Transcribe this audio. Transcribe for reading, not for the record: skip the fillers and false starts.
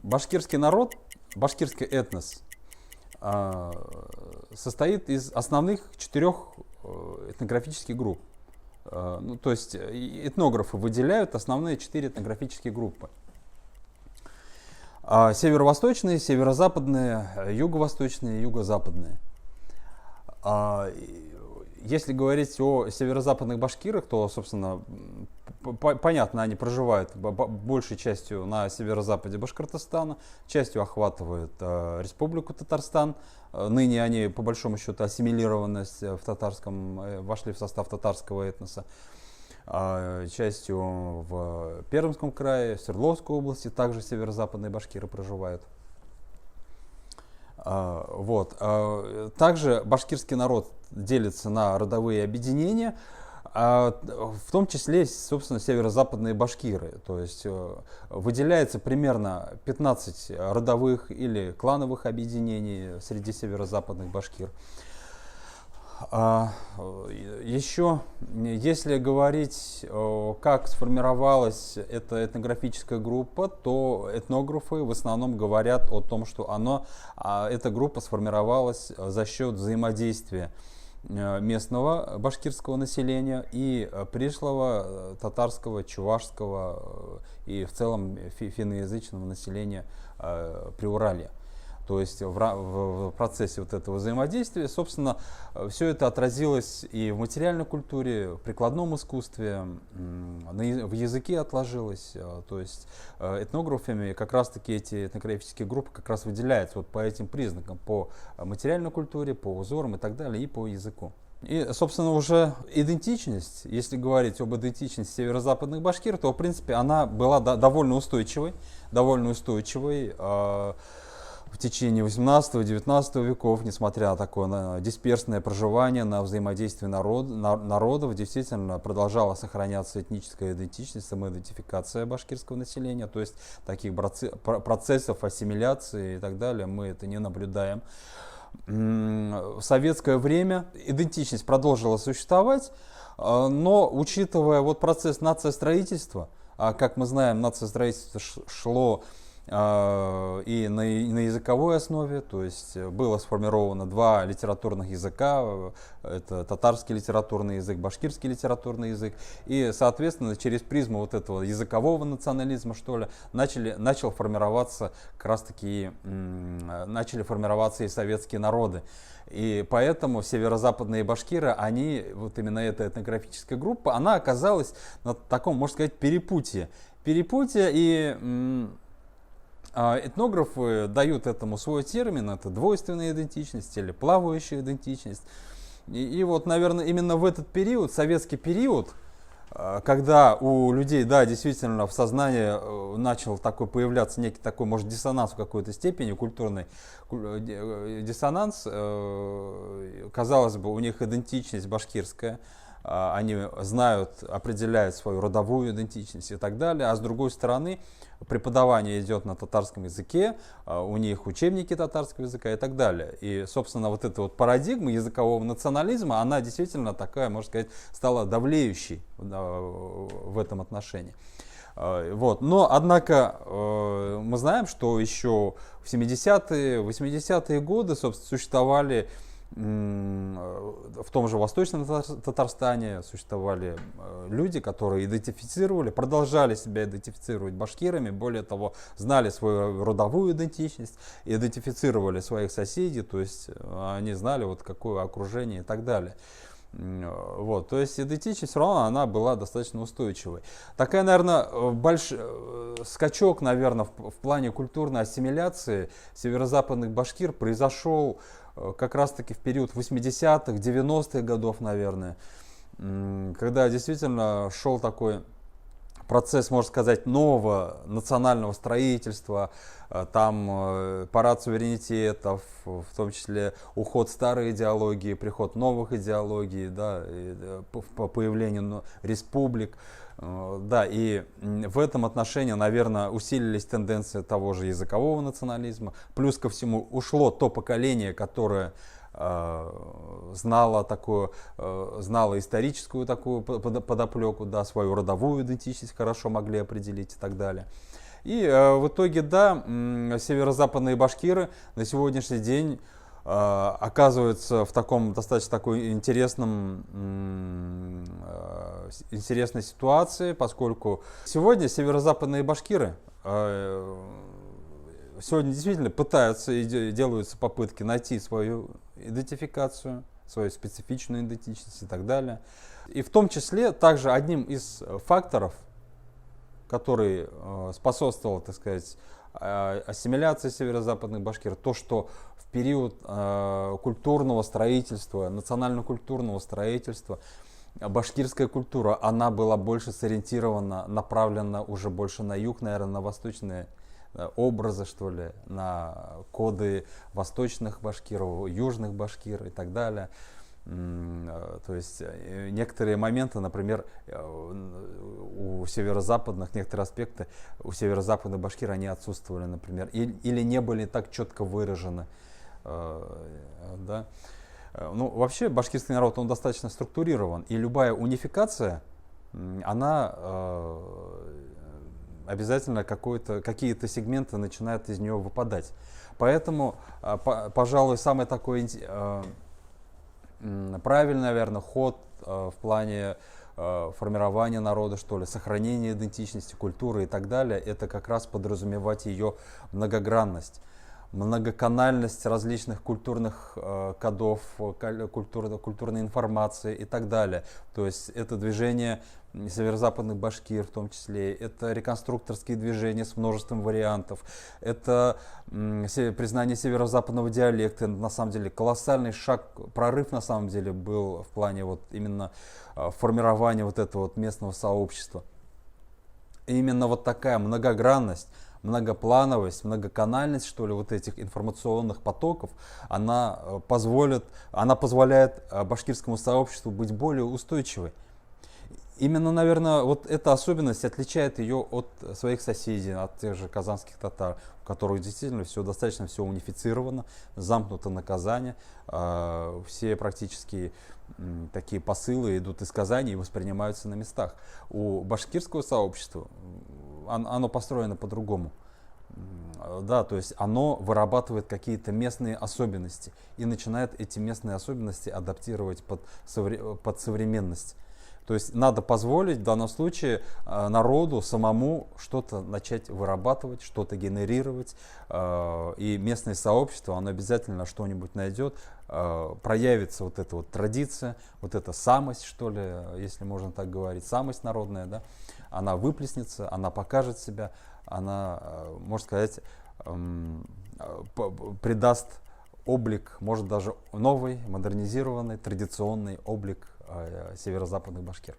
Башкирский народ, башкирский этнос состоит из основных 4 этнографических групп. Ну, то есть этнографы выделяют основные 4 этнографические группы. Северо-восточные, северо-западные, юго-восточные, юго-западные. Если говорить о северо-западных башкирах, то, собственно, понятно, они проживают большей частью на северо-западе Башкортостана, частью охватывают Республику Татарстан. Ныне они, по большому счету, ассимилированность в татарском, вошли в состав татарского этноса. Частью в Пермском крае, в Свердловской области также северо-западные башкиры проживают. Вот. Также башкирский народ делится на родовые объединения, в том числе, собственно, северо-западные башкиры. То есть выделяется примерно 15 родовых или клановых объединений среди северо-западных башкир. Еще, если говорить, как сформировалась эта этнографическая группа, то этнографы в основном говорят о том, что эта группа сформировалась за счет взаимодействия местного башкирского населения и пришлого татарского, чувашского и в целом финноязычного населения Приуралья. То есть в процессе вот этого взаимодействия, собственно, все это отразилось и в материальной культуре, в прикладном искусстве, в языке отложилось. То есть этнографами как раз-таки эти этнографические группы как раз выделяются вот по этим признакам, по материальной культуре, по узорам и так далее, и по языку. И, собственно, уже идентичность, если говорить об идентичности северо-западных башкир, то, в принципе, она была довольно устойчивой в течение 18-19 веков, несмотря на такое дисперсное проживание, на взаимодействие народов, действительно продолжала сохраняться этническая идентичность, самоидентификация башкирского населения, то есть таких процессов ассимиляции и так далее мы это не наблюдаем. В советское время идентичность продолжила существовать, но учитывая вот процесс нациостроительства, как мы знаем, нациостроительство шло и на языковой основе, то есть было сформировано 2 литературных языка, это татарский литературный язык, башкирский литературный язык, и, соответственно, через призму вот этого языкового национализма, что ли, начали формироваться и советские народы. И поэтому северо-западные башкиры, вот именно эта этнографическая группа, она оказалась на таком, можно сказать, перепутье, и этнографы дают этому свой термин, это двойственная идентичность или плавающая идентичность. И вот, наверное, именно в этот период, советский период, когда у людей, да, действительно в сознании начал появляться некий такой, может, диссонанс в какой-то степени, культурный диссонанс, казалось бы, у них идентичность башкирская, они знают, определяют свою родовую идентичность и так далее, а с другой стороны преподавание идет на татарском языке, у них учебники татарского языка и так далее. И, собственно, вот эта вот парадигма языкового национализма, она действительно такая, можно сказать, стала давлеющей в этом отношении. Вот. Но, однако, мы знаем, что еще в 70-е, 80-е годы, собственно, существовали в том же Восточном Татарстане существовали люди, которые продолжали себя идентифицировать башкирами, более того, знали свою родовую идентичность, идентифицировали своих соседей, то есть они знали, вот какое окружение и так далее. Вот, то есть идентичность все равно она была достаточно устойчивой. Такая, наверное, скачок, наверное, в плане культурной ассимиляции северо-западных башкир произошел как раз-таки в период 80-х, 90-х годов, наверное, когда действительно шел такой процесс, можно сказать, нового национального строительства, там парад суверенитетов, в том числе уход старой идеологии, приход новых идеологий, да, по появлению республик. Да, и в этом отношении, наверное, усилились тенденции того же языкового национализма. Плюс ко всему ушло то поколение, которое знало историческую такую подоплеку, да, свою родовую идентичность хорошо могли определить и так далее. И в итоге, да, северо-западные башкиры на сегодняшний день оказываются в таком достаточно такой интересной ситуации, поскольку сегодня северо-западные башкиры сегодня действительно пытаются и делаются попытки найти свою идентификацию, свою специфичную идентичность и так далее. И в том числе также одним из факторов, который способствовал, так сказать, ассимиляции северо-западных башкир, то, что в период культурного строительства, национально-культурного строительства, башкирская культура, она была больше сориентирована, направлена уже больше на юг, наверное, на восточные образы, что ли, на коды восточных башкиров, южных башкир и так далее. То есть некоторые моменты, например, у северо-западных, некоторые аспекты у северо-западных башкир, они отсутствовали, например, или не были так четко выражены. Да? Ну, вообще башкирский народ, он достаточно структурирован, и любая унификация, она обязательно какие-то сегменты начинают из нее выпадать. Поэтому, пожалуй, самый такой правильный, наверное, ход в плане формирования народа, что ли, сохранения идентичности, культуры и так далее, это как раз подразумевать ее многогранность, многоканальность различных культурных кодов, культурной информации и так далее. То есть это движение северо-западных башкир в том числе, это реконструкторские движения с множеством вариантов, это признание северо-западного диалекта, на самом деле колоссальный шаг, прорыв на самом деле был в плане вот именно формирования вот этого вот местного сообщества. И именно вот такая многогранность, многоплановость, многоканальность, что ли, вот этих информационных потоков, она позволяет башкирскому сообществу быть более устойчивой. Именно, наверное, вот эта особенность отличает ее от своих соседей, от тех же казанских татар, у которых действительно достаточно все унифицировано, замкнуто на Казани, все практически такие посылы идут из Казани и воспринимаются на местах. У башкирского сообщества оно построено по-другому. Да, то есть оно вырабатывает какие-то местные особенности и начинает эти местные особенности адаптировать под современность. То есть надо позволить в данном случае народу самому что-то начать вырабатывать, что-то генерировать. И местное сообщество, оно обязательно что-нибудь найдет, проявится вот эта вот традиция, вот эта самость, что ли, если можно так говорить, самость народная, да, она выплеснется, она покажет себя, она, можно сказать, придаст облик, может даже новый, модернизированный, традиционный облик северо-западных башкир.